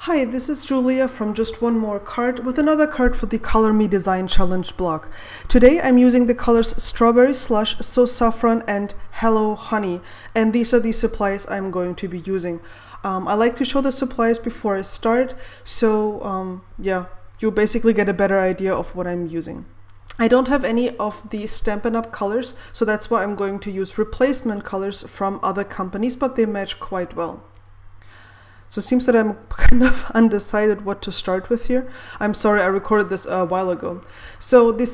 Hi, this is Julia from Just One More Card with another card for the Color Me Design Challenge block. Today I'm using the colors Strawberry Slush, So Saffron and Hello Honey, and these are the supplies I'm going to be using. I like to show the supplies before I start, so yeah, you basically get a better idea of what I'm using. I don't have any of the Stampin' Up! Colors, so that's why I'm going to use replacement colors from other companies, but they match quite well. So it seems that I'm kind of undecided what to start with here. I'm sorry, I recorded this a while ago. So the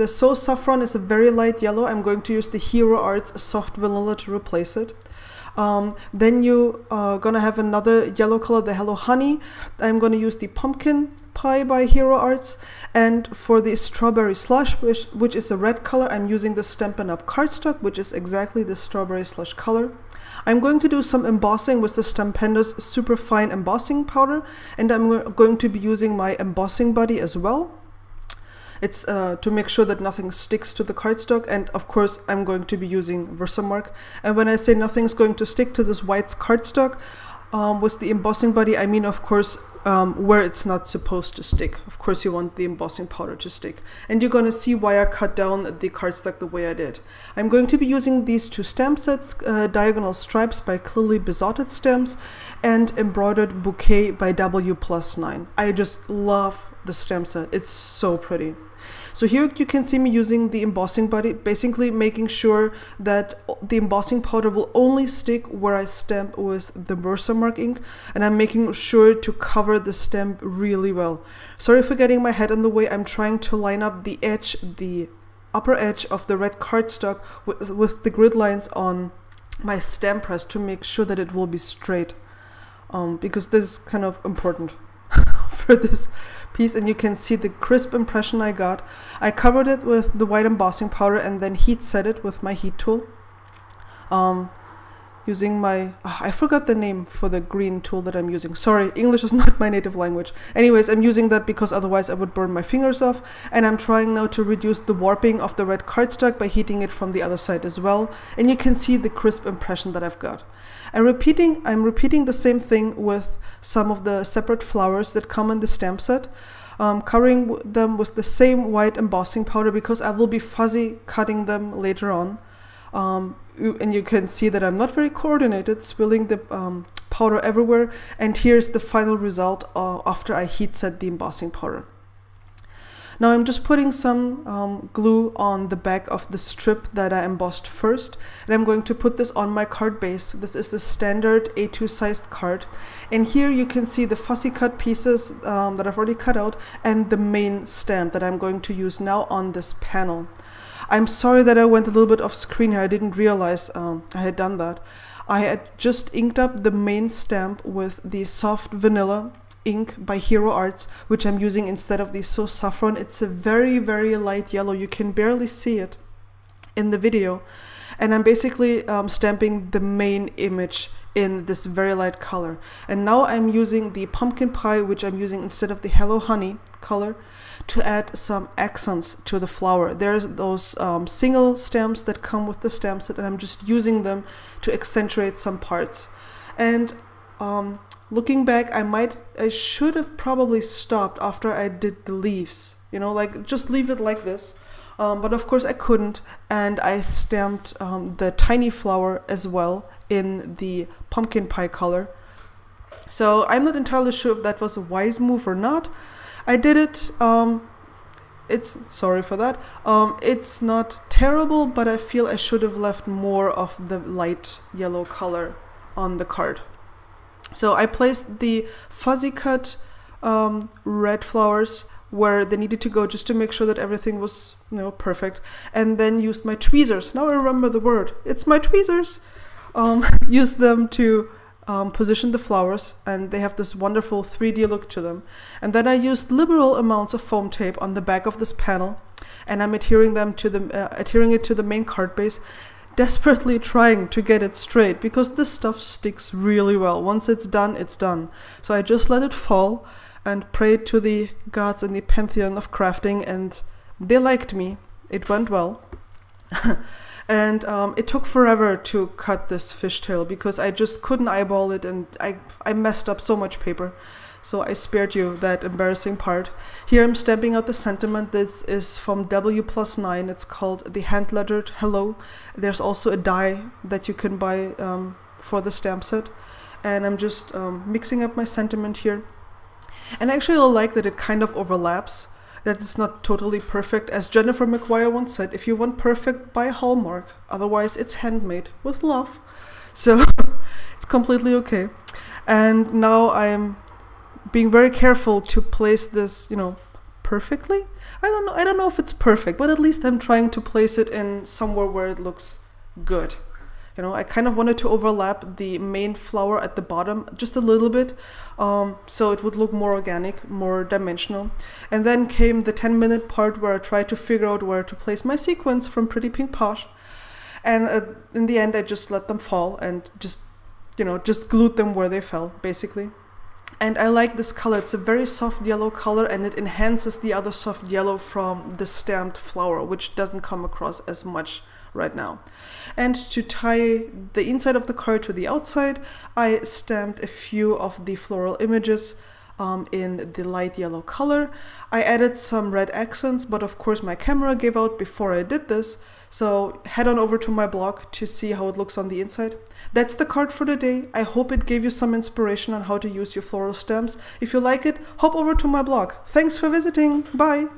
So Saffron is a very light yellow. I'm going to use the Hero Arts Soft Vanilla to replace it. Then you are gonna have another yellow color, the Hello Honey. I'm gonna use the Pumpkin Pie by Hero Arts. And for the Strawberry Slush, which is a red color, I'm using the Stampin' Up! Cardstock, which is exactly the Strawberry Slush color. I'm going to do some embossing with the Stampendous Super Fine Embossing Powder, and I'm going to be using my embossing buddy as well. It's to make sure that nothing sticks to the cardstock, and of course I'm going to be using Versamark. And when I say nothing's going to stick to this white cardstock with the embossing buddy, I mean of course where it's not supposed to stick. Of course you want the embossing powder to stick. And you're going to see why I cut down the cardstock the way I did. I'm going to be using these two stamp sets, Diagonal Stripes by Clearly Besotted Stamps and Embroidered Bouquet by W+9. I just love the stamp set. It's so pretty. So here you can see me using the embossing buddy, basically making sure that the embossing powder will only stick where I stamp with the Versamark ink, and I'm making sure to cover the stamp really well. Sorry for getting my head in the way. I'm trying to line up the edge, the upper edge of the red cardstock with the grid lines on my stamp press to make sure that it will be straight, because this is kind of important for this piece. And you can see the crisp impression I got. I covered it with the white embossing powder and then heat set it with my heat tool, using my I forgot the name for the green tool that I'm using. Sorry, English is not my native language. Anyways, I'm using that because otherwise I would burn my fingers off, and I'm trying now to reduce the warping of the red cardstock by heating it from the other side as well, and you can see the crisp impression that I've got. I'm repeating the same thing with some of the separate flowers that come in the stamp set, covering them with the same white embossing powder because I will be fuzzy cutting them later on. And you can see that I'm not very coordinated, spilling the powder everywhere. And here's the final result after I heat set the embossing powder. Now I'm just putting some glue on the back of the strip that I embossed first, and I'm going to put this on my card base. This is the standard A2 sized card, and here you can see the fussy cut pieces that I've already cut out and the main stamp that I'm going to use now on this panel. I'm sorry that I went a little bit off screen here. I didn't realize I had done that. I had just inked up the main stamp with the Soft Vanilla ink by Hero Arts, which I'm using instead of the So Saffron. It's a very, very light yellow. You can barely see it in the video. And I'm basically stamping the main image in this very light color. And now I'm using the Pumpkin Pie, which I'm using instead of the Hello Honey color, to add some accents to the flower. There's those single stamps that come with the stamp set, and I'm just using them to accentuate some parts. And looking back, I should have probably stopped after I did the leaves, you know, like just leave it like this. But of course I couldn't, and I stamped the tiny flower as well in the Pumpkin Pie color. So I'm not entirely sure if that was a wise move or not. I did it. Sorry for that. It's not terrible, but I feel I should have left more of the light yellow color on the card. So I placed the fuzzy cut red flowers where they needed to go, just to make sure that everything was, you know, perfect, and then used my tweezers. Now I remember the word. It's my tweezers. Used them to position the flowers, and they have this wonderful 3D look to them. And then I used liberal amounts of foam tape on the back of this panel, and I'm adhering it to the main card base, desperately trying to get it straight because this stuff sticks really well. Once it's done, it's done. So I just let it fall and prayed to the gods in the pantheon of crafting, and they liked me. It went well. And it took forever to cut this fishtail because I just couldn't eyeball it, and I messed up so much paper. so I spared you that embarrassing part. Here I'm stamping out the sentiment. This is from W+9. It's called the hand-lettered Hello. There's also a die that you can buy for the stamp set. And I'm just mixing up my sentiment here. And actually I like that it kind of overlaps, that it's not totally perfect. As Jennifer McGuire once said, if you want perfect, buy Hallmark. Otherwise it's handmade with love. So it's completely okay. And now I'm being very careful to place this, perfectly. I don't know if it's perfect, but at least I'm trying to place it in somewhere where it looks good. I kind of wanted to overlap the main flower at the bottom just a little bit, so it would look more organic, more dimensional. And then came the 10-minute part where I tried to figure out where to place my sequins from Pretty Pink Posh. And in the end, I just let them fall and just glued them where they fell, basically. And I like this color. It's a very soft yellow color, and it enhances the other soft yellow from the stamped flower, which doesn't come across as much right now. And to tie the inside of the card to the outside, I stamped a few of the floral images in the light yellow color. I added some red accents, but of course my camera gave out before I did this, so head on over to my blog to see how it looks on the inside. That's the card for today. I hope it gave you some inspiration on how to use your floral stamps. If you like it, hop over to my blog. Thanks for visiting. Bye!